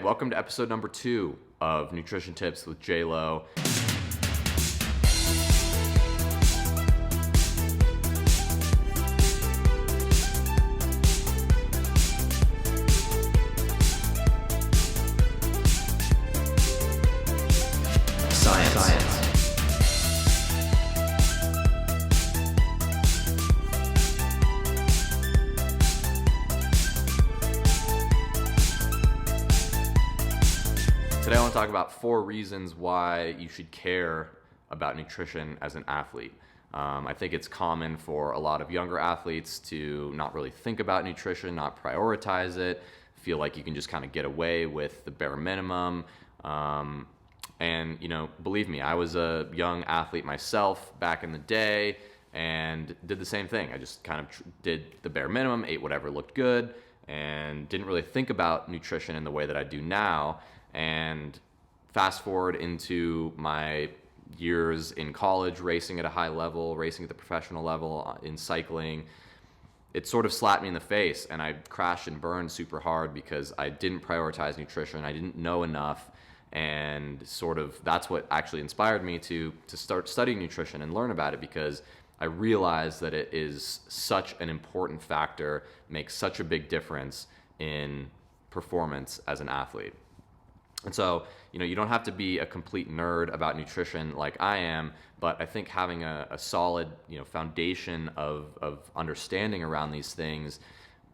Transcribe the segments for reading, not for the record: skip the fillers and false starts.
welcome to episode number 2 of Nutrition Tips with J-Lo. Today I want to talk about 4 reasons why you should care about nutrition as an athlete. I think it's common for a lot of younger athletes to not really think about nutrition, not prioritize it, feel like you can just kind of get away with the bare minimum. And believe me, I was a young athlete myself back in the day and did the same thing. I just kind of did the bare minimum, ate whatever looked good, and didn't really think about nutrition in the way that I do now. And fast forward into my years in college, racing at a high level, racing at the professional level in cycling, it sort of slapped me in the face, and I crashed and burned super hard because I didn't prioritize nutrition. I didn't know enough, and sort of that's what actually inspired me to start studying nutrition and learn about it, because I realized that it is such an important factor, makes such a big difference in performance as an athlete. And so, you don't have to be a complete nerd about nutrition like I am, but I think having a solid, foundation of understanding around these things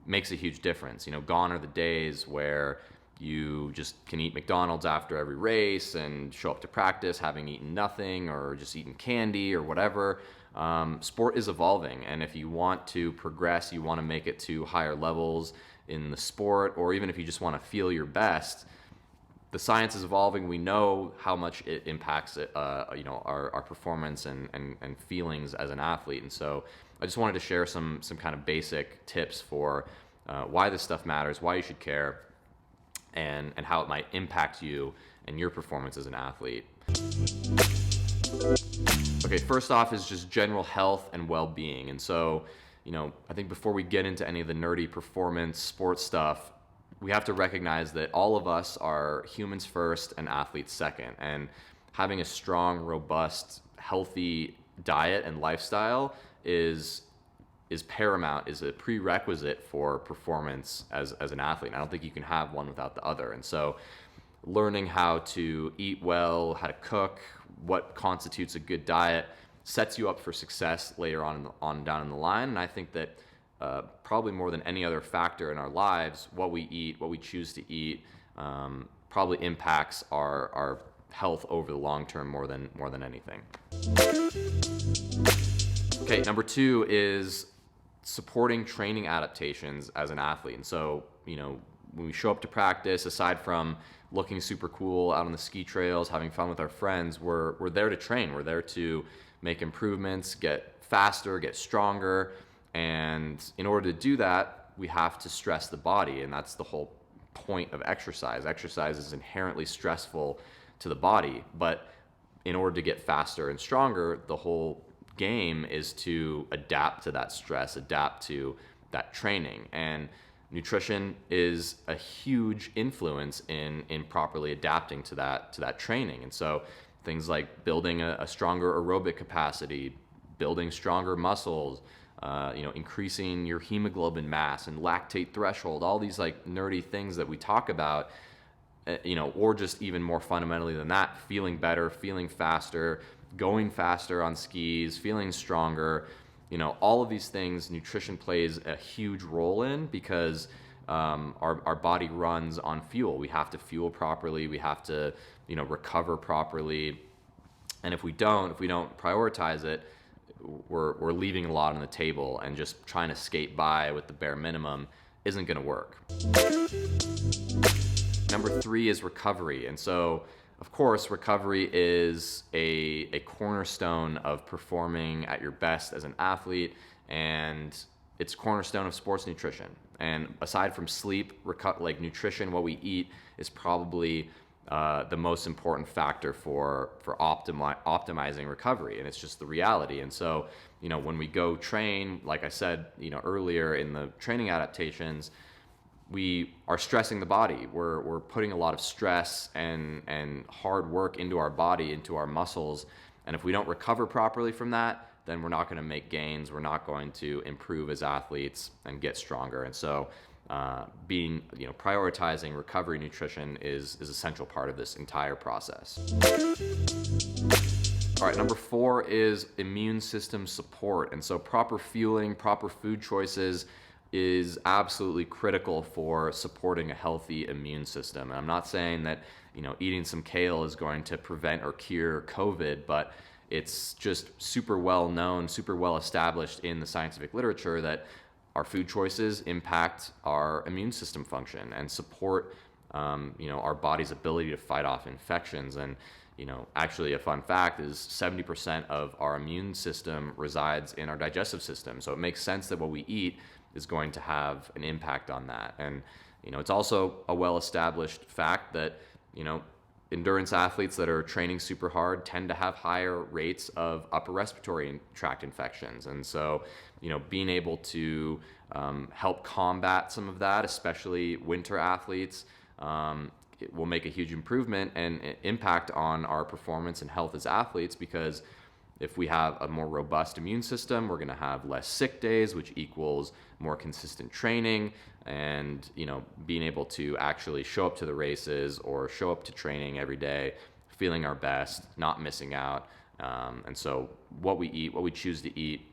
makes a huge difference. Gone are the days where you just can eat McDonald's after every race and show up to practice having eaten nothing or just eaten candy or whatever. Sport is evolving, and if you want to progress, you want to make it to higher levels in the sport, or even if you just want to feel your best, the science is evolving. We know how much it impacts our performance and feelings as an athlete. And so I just wanted to share some kind of basic tips for why this stuff matters, why you should care, and how it might impact you and your performance as an athlete. Okay, first off is just general health and well-being. And so, I think before we get into any of the nerdy performance sports stuff, we have to recognize that all of us are humans first and athletes second. And having a strong, robust, healthy diet and lifestyle is paramount, is a prerequisite for performance as an athlete. And I don't think you can have one without the other. And so learning how to eat well, how to cook, what constitutes a good diet sets you up for success later on down in the line. And I think that probably more than any other factor in our lives, what we eat, what we choose to eat, probably impacts our health over the long term more than anything. Okay, number 2 is supporting training adaptations as an athlete. And so, when we show up to practice, aside from looking super cool out on the ski trails, having fun with our friends, we're there to train. We're there to make improvements, get faster, get stronger. And in order to do that, we have to stress the body, and that's the whole point of exercise. Exercise is inherently stressful to the body, but in order to get faster and stronger, the whole game is to adapt to that stress, adapt to that training. And nutrition is a huge influence in properly adapting to that training. And so things like building a stronger aerobic capacity, building stronger muscles, increasing your hemoglobin mass and lactate threshold, all these like nerdy things that we talk about, or just even more fundamentally than that, feeling better, feeling faster, going faster on skis, feeling stronger, all of these things nutrition plays a huge role in, because our body runs on fuel. We have to fuel properly. We have to, recover properly. And if we don't prioritize it, we're leaving a lot on the table, and just trying to skate by with the bare minimum isn't going to work. Number 3 is recovery. And so, of course, recovery is a cornerstone of performing at your best as an athlete, and it's a cornerstone of sports nutrition. And aside from sleep, nutrition, what we eat is probably the most important factor for optimizing recovery, and it's just the reality. And so, when we go train, like I said, earlier in the training adaptations, we are stressing the body. We're putting a lot of stress and hard work into our body, into our muscles. And if we don't recover properly from that, then we're not going to make gains. We're not going to improve as athletes and get stronger. And so prioritizing recovery nutrition is a central part of this entire process. All right, number 4 is immune system support. And so proper fueling, proper food choices is absolutely critical for supporting a healthy immune system. And I'm not saying that, eating some kale is going to prevent or cure COVID, but it's just super well known, super well established in the scientific literature that our food choices impact our immune system function and support our body's ability to fight off infections. And actually a fun fact is 70% of our immune system resides in our digestive system. So it makes sense that what we eat is going to have an impact on that. And it's also a well-established fact that endurance athletes that are training super hard tend to have higher rates of upper respiratory tract infections. And so being able to help combat some of that, especially winter athletes, it will make a huge improvement and impact on our performance and health as athletes, because if we have a more robust immune system, we're going to have less sick days, which equals more consistent training and being able to actually show up to the races or show up to training every day feeling our best, not missing out. And so what we eat, what we choose to eat,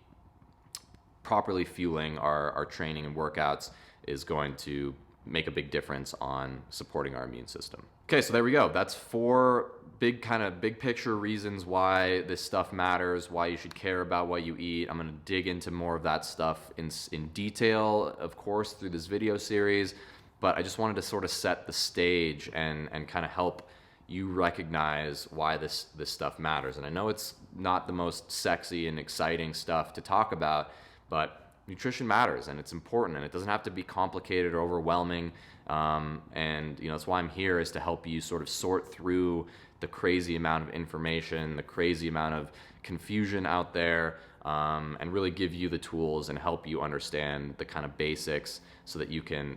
properly fueling our training and workouts is going to make a big difference on supporting our immune system. Okay, so there we go. That's 4 big picture reasons why this stuff matters, why you should care about what you eat. I'm going to dig into more of that stuff in detail, of course, through this video series, but I just wanted to sort of set the stage and kind of help you recognize why this stuff matters. And I know it's not the most sexy and exciting stuff to talk about, but nutrition matters and it's important, and it doesn't have to be complicated or overwhelming. And that's why I'm here, is to help you sort of sort through the crazy amount of information, the crazy amount of confusion out there, and really give you the tools and help you understand the kind of basics so that you can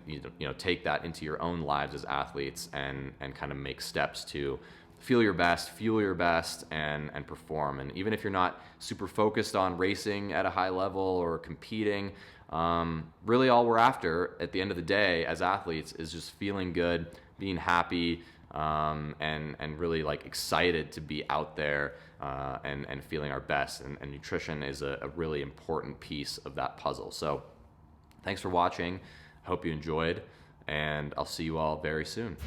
take that into your own lives as athletes and kind of make steps to feel your best, fuel your best, and perform. And even if you're not super focused on racing at a high level or competing, really all we're after at the end of the day as athletes is just feeling good, being happy, and really excited to be out there and feeling our best. And nutrition is a really important piece of that puzzle. So thanks for watching. I hope you enjoyed, and I'll see you all very soon.